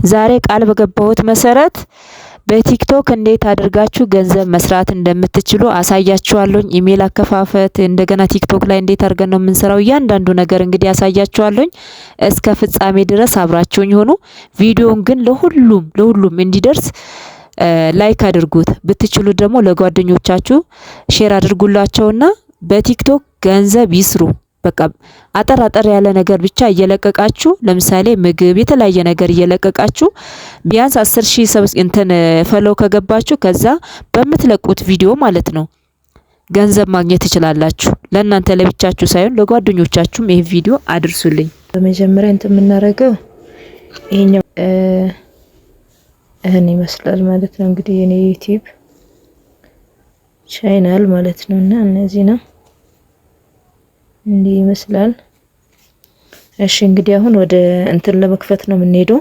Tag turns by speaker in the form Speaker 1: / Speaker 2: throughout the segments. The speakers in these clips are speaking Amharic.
Speaker 1: ዛሬ ቃል በገባሁት መሰረት በቲክቶክ እንዴት አድርጋችሁ ገንዘብ መስራት እንደምትችሉ አሳያችኋለሁ። ኢሜል አከፋፈት፣ እንደገና ቲክቶክ ላይ እንዴት አድርገን ነው የምንሰራው እያንዳንዱ ነገር እንግዲህ አሳያችኋለሁ። እስከ ፍጻሜ ድረስ አብራችሁኝ ሆኑ። ቪዲዮውን ግን ለሁሉም እንዲደርስ ላይክ አድርጉት። ብትችሉ ደግሞ ለጓደኞቻችሁ ሼር አድርጉላቸውና በቲክቶክ ገንዘብ ይስሩ። በቃ አጠር ያለ ነገር ብቻ እየለቀቃችሁ ለምሳሌ ምግብ የተለያየ ነገር እየለቀቃችሁ ቢያንስ 10,000 ሰብስ እንትን ፎሎው ከገባችሁ ከዛ በምትለቁት ቪዲዮ ማለት ነው ገንዘብ ማግኘት ትችላላችሁ። ለእናንተ ለብቻችሁ ሳይሆን ለጓደኞቻችሁም ይሄ ቪዲዮ አድርሱልኝ። በመጀመሪያ እንትን የምናደርገው ይሄኛው እኔ ይመስላል ማለት ነው እንግዲህ የኔ ዩቲዩብ ቻናል ማለት ነውና እነዚህ ነው እንዲህ ይመስላል። እሺ እንግዲህ አሁን ወደ እንትን ለመክፈት ነው የምንሄደው።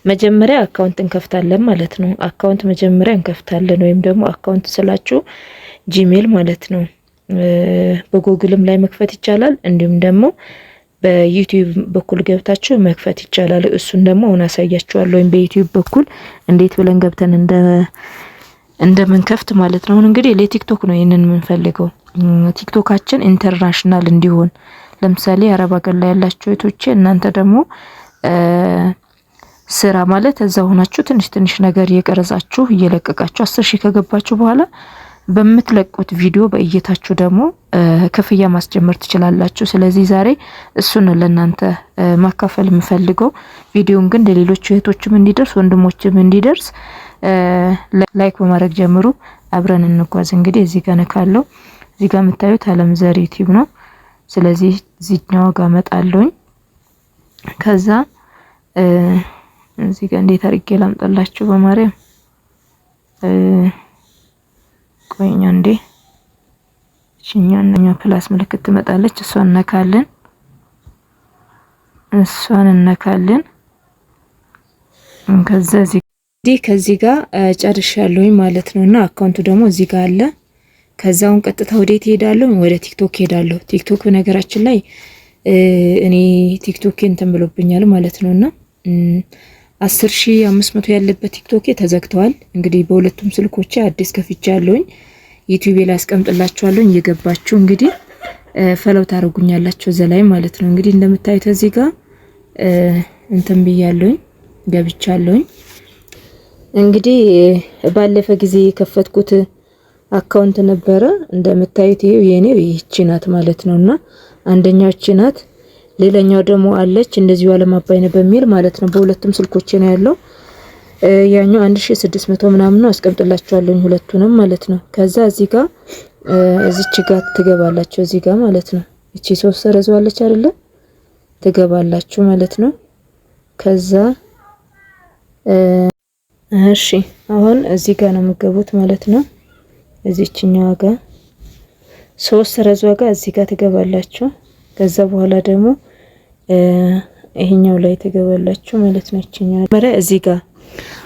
Speaker 1: መጀመሪያ አካውንት እንከፍታለን ማለት ነው። አካውንት መጀመሪያ እንከፍታለን ወይም ደግሞ አካውንት ስላችሁ ጂሜል ማለት ነው። በጉግልም ላይ መክፈት ይቻላል፣ እንዲሁም ደግሞ በዩቲዩብ በኩል ገብታችሁ መክፈት ይቻላል። እሱን ደግሞ አሁን አሳያችኋለሁ። ወይም በዩቲዩብ በኩል እንዴት ብለን ገብተን እንደምንከፍት ማለት ነው። አሁን እንግዲህ ለቲክቶክ ነው ይሄንን የምንፈልገው። ቲክቶካችን ኢንተርናሽናል እንዲሆን ለምሳሌ አረብ ሀገር ላይ ያላችሁ እህቶቼ እናንተ ደግሞ ስራ ማለት እዛው ሆናችሁ ትንሽ ነገር እየቀረጻችሁ እየለቀቃችሁ 10,000 ከገባችሁ በኋላ በምትለቁት ቪዲዮ በእይታችሁ ደግሞ ክፍያ ማስጀመር ትችላላችሁ። ስለዚህ ዛሬ እሱን ለእናንተ ማካፈል የምፈልገው። ቪዲዮን ግን ለሌሎች እህቶችም እንዲደርስ ወንድሞችም እንዲደርስ ላይክ በማድረግ ጀምሩ። አብረን እንጓዝ። እንግዲህ እዚህ ጋር ነካለው። እዚህ ጋር የምታዩት አለም ዘር ዩቲዩብ ነው። ስለዚህ እዚህኛው ጋር መጣለኝ። ከዛ እዚህ ጋር እንዴት አድርጌ ላምጣላችሁ በማርያም ቆይኛ እንዴ እኛኛ ፕላስ ምልክት ትመጣለች። እሷን እነካለን። ከዛ ከዚህ ጋር ጨርሻለሁኝ ማለት ነውና አካውንቱ ደግሞ እዚህ ጋር አለ። ከዛውን ቀጥታ ወዴት ሄዳለሁ? ወደ ቲክቶክ ሄዳለሁ። ቲክቶክ በነገራችን ላይ እኔ ቲክቶክ እንትን ብሎብኛል ማለት ነውና 10,500 ያለበት ቲክቶክ ተዘግቷል። እንግዲህ በሁለቱም ስልኮቼ አዲስ ከፍቻለሁኝ። ዩቲዩብ ላይ አስቀምጥላችኋለሁ። እየገባችሁ እንግዲህ ፈለው ታረጉኛላችሁ እዛ ላይ ማለት ነው። እንግዲህ እንደምታዩት እዚህ ጋር እንትን ብያለሁኝ፣ ገብቻለሁኝ። እንግዲህ ባለፈ ጊዜ የከፈትኩት አካውንት ነበረ። እንደምታዩት ይሄው የኔው ይህቺ ናት ማለት ነውና አንደኛው እቺ ናት። ሌላኛው ደግሞ አለች እንደዚሁ አለማባይነ በሚል ማለት ነው። በሁለቱም ስልኮቼ ነው ያለው። ያኛው 1600 ምናምን ነው። አስቀምጥላችኋለሁ ሁለቱንም ማለት ነው። ከዛ እዚህ ጋር እዚች ጋር ትገባላችሁ እዚህ ጋር ማለት ነው። እቺ 3 ሰረዟለች አይደለ? ትገባላችሁ ማለት ነው። ከዛ እሺ አሁን እዚህ ጋር ነው የምገቡት ማለት ነው። እዚችኛው ጋር 3 ሰረዟ ጋር እዚህ ጋር ትገባላችሁ። ከዛ በኋላ ደግሞ ይሄኛው ላይ ትገባላችሁ ማለት ነው። እቺኛው በረ እዚህ ጋር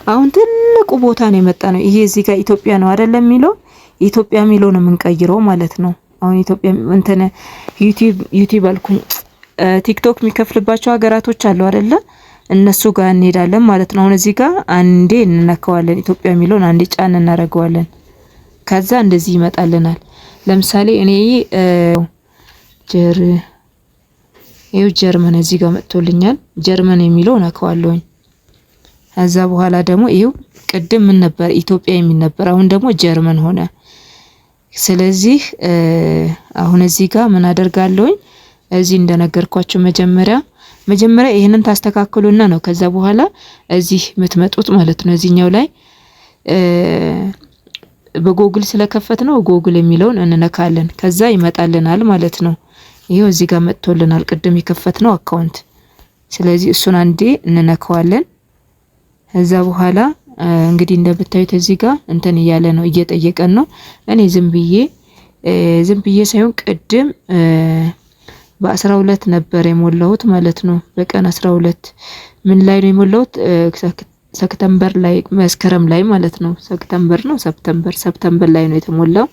Speaker 1: አሁን ትልቁ ቦታ ነው የመጣ ነው። ይሄ እዚህ ጋር ኢትዮጵያ ነው አይደለም የሚለው ኢትዮጵያ የሚለው ነው የምንቀይረው ማለት ነው። አሁን ኢትዮጵያ እንትን ዩቲዩብ አልኩኝ ቲክቶክ የሚከፍልባቸው ሀገራቶች አሉ አይደለ? እነሱ ጋር እንሄዳለን ማለት ነው። አሁን እዚህ ጋር አንዴ እንነካዋለን። ኢትዮጵያ የሚለውን አንዴ ጫን እናደርገዋለን። ከዛ እንደዚህ ይመጣልናል። ለምሳሌ እኔ ጀርመን እዚህ ጋር መጥቶልኛል። ጀርመን የሚለው ነካዋለሁኝ። ከዛ በኋላ ደግሞ ይሄው ቅድም ምን ነበር ኢትዮጵያ የሚል ነበር፣ አሁን ደግሞ ጀርመን ሆነ። ስለዚህ አሁን እዚህ ጋር ምን አደርጋለሁኝ? እዚህ እንደነገርኳችሁ መጀመሪያ ይሄንን ታስተካክሉና ነው ከዛ በኋላ እዚህ የምትመጡት ማለት ነው። እዚህኛው ላይ በጎግል ስለከፈት ነው ጎግል የሚለውን እንነካለን። ከዛ ይመጣልናል ማለት ነው። ይሄው እዚህ ጋር መጥቶልናል ቅድም የከፈትነው አካውንት። ስለዚህ እሱን አንዴ እንነካዋለን። ከዛ በኋላ እንግዲህ እንደምታዩት እዚህ ጋር እንትን እያለ ነው እየጠየቀን ነው። እኔ ዝም ብዬ ሳይሆን ቅድም በ12 ነበር የሞላሁት ማለት ነው። በቀን 12 ምን ላይ ነው የሞላሁት? ሰፕተምበር ላይ መስከረም ላይ ማለት ነው። ሰፕተምበር ላይ ነው የተሞላው።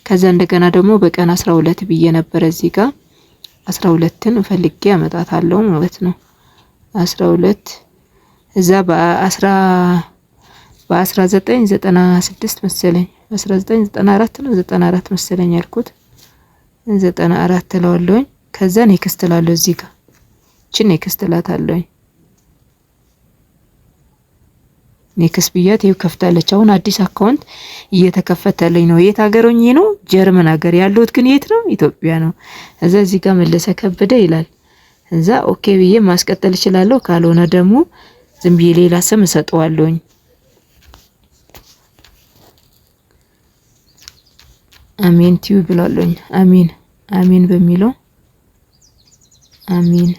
Speaker 1: ከዛ እንደገና ደግሞ በቀን 12 ብዬ ነበር እዚህ ጋር 12ን ፈልጌ አመጣታለሁ ማለት ነው። 12 እዛ በ1996 መሰለኝ 1994 ነው 94 መሰለኝ ያልኩት 94 እለዋለሁኝ። ከዛ ኔክስት እላለሁ እዚህ ጋር እቺን ኔክስት እላታለሁኝ። ኔክስት ብያት ይኸው ከፍታለች። አሁን አዲስ አካውንት እየተከፈተልኝ ነው። የት ሀገር ሆኜ ነው? ጀርመን ሀገር ያለሁት ግን የት ነው? ኢትዮጵያ ነው። እዛ እዚህ ጋር መለሰ ከበደ ይላል። እዛ ኦኬ ብዬ ማስቀጠል እችላለሁ። ካልሆነ ደግሞ ዝም ብዬ ሌላ ስም እሰጠዋለሁኝ። አሜን ቲዩ ብላለሁኝ። አሜን በሚለው አሜን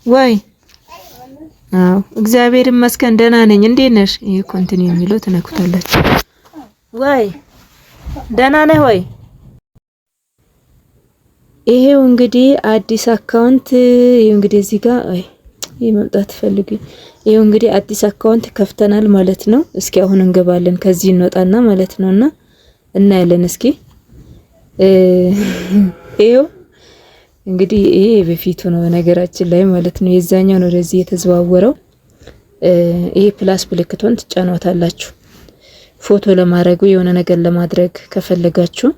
Speaker 1: ወይ እግዚአብሔር ይመስገን ደህና ነኝ። እንዴት ነሽ? ይሄ ኮንቲኒው የሚለው ትነኩታላችሁ። ወይ ደህና ነህ ወይ? ይሄው እንግዲህ አዲስ አካውንት ይሄው እንግዲህ እዚህ ጋር ይሄ መምጣት ፈልጊ። ይሄው እንግዲህ አዲስ አካውንት ከፍተናል ማለት ነው። እስኪ አሁን እንገባለን። ከዚህ እንወጣና ማለት ነውና እናያለን። እስኪ ይሄው እንግዲህ ይሄ በፊቱ ነው ነገራችን ላይ ማለት ነው። የዛኛው ነው ወደዚህ የተዘዋወረው። ይሄ ፕላስ ምልክቱን ትጫኗታላችሁ ፎቶ ለማድረግ የሆነ ነገር ለማድረግ ከፈለጋችሁ።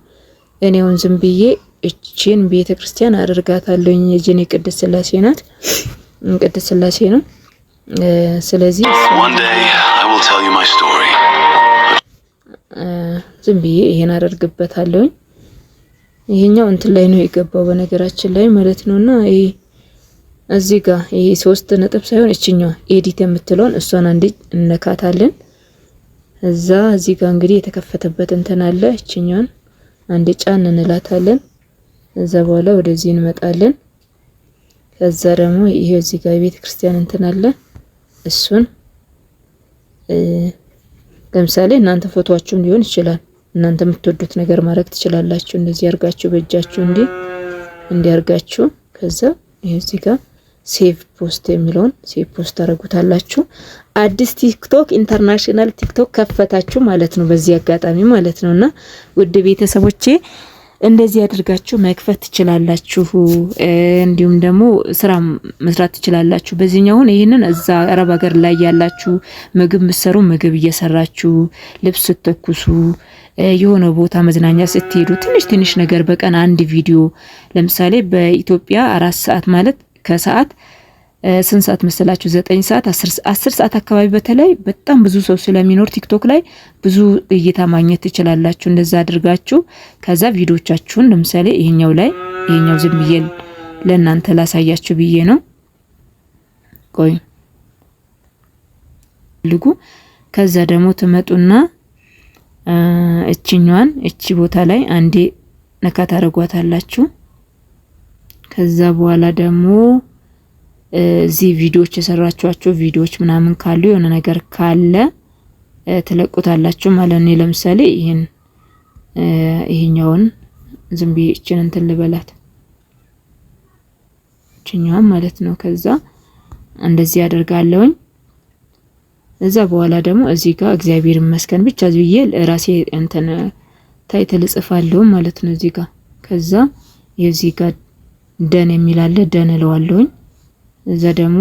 Speaker 1: እኔውን ዝም ብዬ እቺን ቤተክርስቲያን አደርጋታለሁኝ። የጄኔ ቅድስት ሥላሴ ናት። ቅድስት ሥላሴ ነው። ስለዚህ ዝም ብዬ ይሄን አደርግበታለሁኝ። ይሄኛው እንትን ላይ ነው የገባው በነገራችን ላይ ማለት ነውና ይሄ እዚህ ጋር ይሄ 3 ነጥብ ሳይሆን እቺኛው ኤዲት የምትለውን እሷን አንዴ እንነካታለን። እዛ እዚህ ጋር እንግዲህ የተከፈተበት እንትን አለ። እቺኛውን አንዴ ጫን እንላታለን። እዛ በኋላ ወደዚህ እንመጣለን። ከዛ ደግሞ ይሄ እዚህ ጋር የቤተ ክርስቲያን እንትን አለ። እሱን ለምሳሌ እናንተ ፎቶአችሁን ሊሆን ይችላል እናንተ የምትወዱት ነገር ማድረግ ትችላላችሁ። እንደዚህ አርጋችሁ በእጃችሁ እንዲያርጋችሁ ከዛ ይሄ እዚህ ጋር ሴቭ ፖስት የሚለውን ሴቭ ፖስት አረጉታላችሁ። አዲስ ቲክቶክ ኢንተርናሽናል ቲክቶክ ከፈታችሁ ማለት ነው በዚህ አጋጣሚ ማለት ነውና ውድ ቤተሰቦቼ እንደዚህ አድርጋችሁ መክፈት ትችላላችሁ። እንዲሁም ደግሞ ስራ መስራት ትችላላችሁ። በዚህኛው ይሄንን እዛ አረብ ሀገር ላይ ያላችሁ ምግብ ምሰሩ ምግብ እየሰራችሁ ልብስ ስትተኩሱ የሆነ ቦታ መዝናኛ ስትሄዱ ትንሽ ነገር በቀን አንድ ቪዲዮ ለምሳሌ በኢትዮጵያ 4 ሰዓት ማለት ከሰዓት ስንት ሰዓት መሰላችሁ? 9 ሰዓት 10 ሰዓት አካባቢ በተለይ በጣም ብዙ ሰው ስለሚኖር ቲክቶክ ላይ ብዙ እይታ ማግኘት ትችላላችሁ። እንደዛ አድርጋችሁ ከዛ ቪዲዮቻችሁን ለምሳሌ ይሄኛው ዝም ብዬ ለእናንተ ላሳያችሁ ብዬ ነው። ቆይ ልጉ ከዛ ደግሞ ትመጡና እቺኛዋን እቺ ቦታ ላይ አንዴ ነካ ታረጓታላችሁ። ከዛ በኋላ ደግሞ እዚህ ቪዲዮዎች የሰራችኋቸው ቪዲዮዎች ምናምን ካሉ የሆነ ነገር ካለ ትለቁታላችሁ ማለት ነው። ለምሳሌ ይሄኛውን ዝም ብዬ እቺን እንትን ልበላት እቺኛውን ማለት ነው። ከዛ እንደዚህ አደርጋለሁኝ። እዛ በኋላ ደግሞ እዚህ ጋር እግዚአብሔር ይመስገን ብቻ ብዬ ራሴ እንትን ታይትል ጽፋለሁ ማለት ነው እዚህ ጋር። ከዛ የዚህ ጋር ደን የሚላለ ደን እለዋለሁኝ። እዛ ደግሞ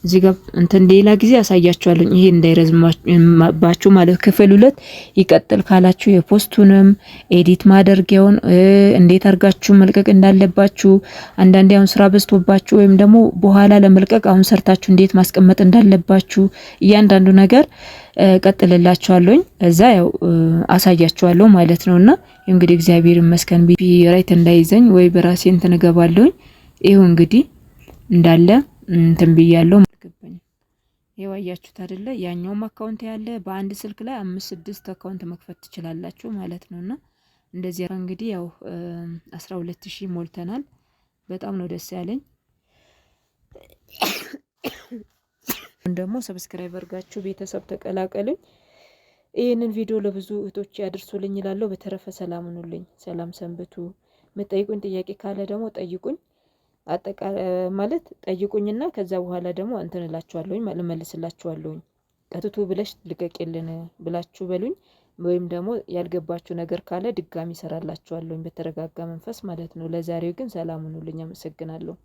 Speaker 1: እዚህ ጋር እንትን ሌላ ጊዜ ያሳያችኋለሁ። ይሄ እንዳይረዝምባችሁ ማለት ክፍል 2 ይቀጥል ካላችሁ የፖስቱንም ኤዲት ማድረጊያውን እንዴት አርጋችሁ መልቀቅ እንዳለባችሁ አንዳንዴ አሁን ስራ በዝቶባችሁ ወይም ደግሞ በኋላ ለመልቀቅ አሁን ሰርታችሁ እንዴት ማስቀመጥ እንዳለባችሁ እያንዳንዱ ነገር ቀጥልላችኋለሁ። እዛ ያው አሳያችኋለሁ ማለት ነውና እንግዲህ እግዚአብሔር ይመስገን ራይት እንዳይዘኝ ወይ በራሴ እንትን ገባለሁ። ይሄው እንግዲህ እንዳለ እንትን ብያለሁ ማልከበኝ ይሄው አያችሁት አይደለ? ያኛውም አካውንት ያለ በአንድ ስልክ ላይ 5-6 አካውንት መክፈት ትችላላችሁ ማለት ነውና እንደዚህ እንግዲህ ያው 12000 ሞልተናል። በጣም ነው ደስ ያለኝ። ደግሞ ሰብስክራይብ አድርጋችሁ ቤተሰብ ተቀላቀሉኝ። ይሄንን ቪዲዮ ለብዙ እህቶች ያድርሱልኝ ይላልው። በተረፈ ሰላም ሁኑልኝ። ሰላም ሰንብቱ። መጠይቁኝ ጥያቄ ካለ ደግሞ ጠይቁኝ። ማለት ጠይቁኝና ከዛ በኋላ ደግሞ እንትን እላችኋለሁኝ መልስላችኋለሁኝ። ቀጥቱ ብለሽ ልቀቂልን ብላችሁ በሉኝ ወይም ደግሞ ያልገባችሁ ነገር ካለ ድጋሚ እሰራላችኋለሁ በተረጋጋ መንፈስ ማለት ነው። ለዛሬው ግን ሰላም ሁኑልኝ። አመሰግናለሁ።